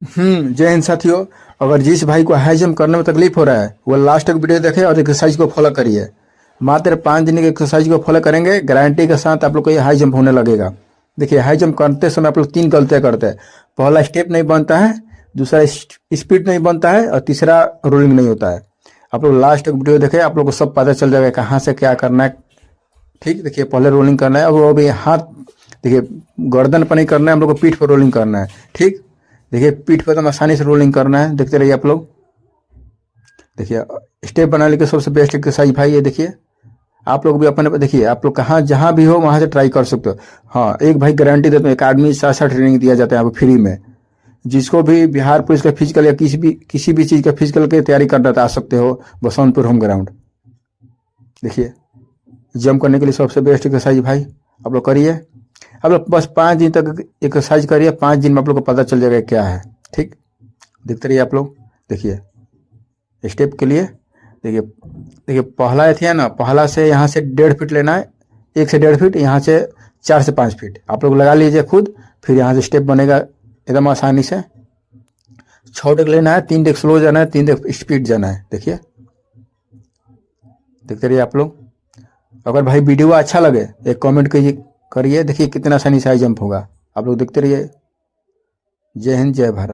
जय हिंद साथियों। अगर जिस भाई को हाई जंप करने में तकलीफ हो रहा है वो लास्ट तक वीडियो देखे और एक्सरसाइज को फॉलो करिए। मात्र 5 दिन की एक्सरसाइज को फॉलो करेंगे, गारंटी के साथ आप लोग को ये हाई जंप होने लगेगा। देखिए, हाई जंप करते समय आप लोग 3 गलतियां करते हैं। पहला स्टेप नहीं बनता है, दूसरा स्पीड नहीं बनता है, और तीसरा रोलिंग नहीं होता है। आप लोग लास्ट तक वीडियो देखें, आप लोग को सब पता चल जाएगा कहाँ से क्या करना है। ठीक, देखिए पहले रोलिंग करना है, अब वो भी हाथ, देखिए गर्दन पर नहीं करना है, हम लोग को पीठ पर रोलिंग करना है। ठीक, देखिए पीठ पर एकदम आसानी से रोलिंग करना है, देखते रहिए आप लोग। देखिए स्टेप बनाने के सबसे बेस्ट एक्सरसाइज भाई ये देखिए। आप लोग भी अपने पर देखिए, आप लोग कहाँ जहाँ भी हो वहाँ से ट्राई कर सकते हो। हाँ, एक भाई गारंटी देता हूँ, एक आदमी साथ ट्रेनिंग दिया जाता है यहाँ पर फ्री में। जिसको भी बिहार पुलिस का फिजिकल या किसी भी चीज़ का फिजिकल की तैयारी करना था, आ सकते हो बसंतपुर होम ग्राउंड। देखिए, जंप करने के लिए सबसे बेस्ट एक्सरसाइज भाई आप लोग करिए। आप लोग बस 5 दिन तक एक्सरसाइज करिए, 5 दिन में आप लोग को पता चल जाएगा क्या है। ठीक, देखते रहिए आप लोग। देखिए स्टेप के लिए, देखिए देखिए पहला एथी है ना, पहला से यहाँ से 1.5 फीट लेना है, 1 से 1.5 फीट, यहाँ से 4 से 5 फीट आप लोग लगा लीजिए खुद। फिर यहाँ से स्टेप बनेगा एकदम आसानी से। 6 डेग लेना है, 3 डेग स्लो जाना है, 3 डेग स्पीड जाना है। देखिए, देखते रहिए आप लोग। अगर भाई वीडियो अच्छा लगे एक कमेंट कीजिए, करिए। देखिए कितना आसानी से हाई जंप होगा, आप लोग देखते रहिए। जय हिंद, जय भारत।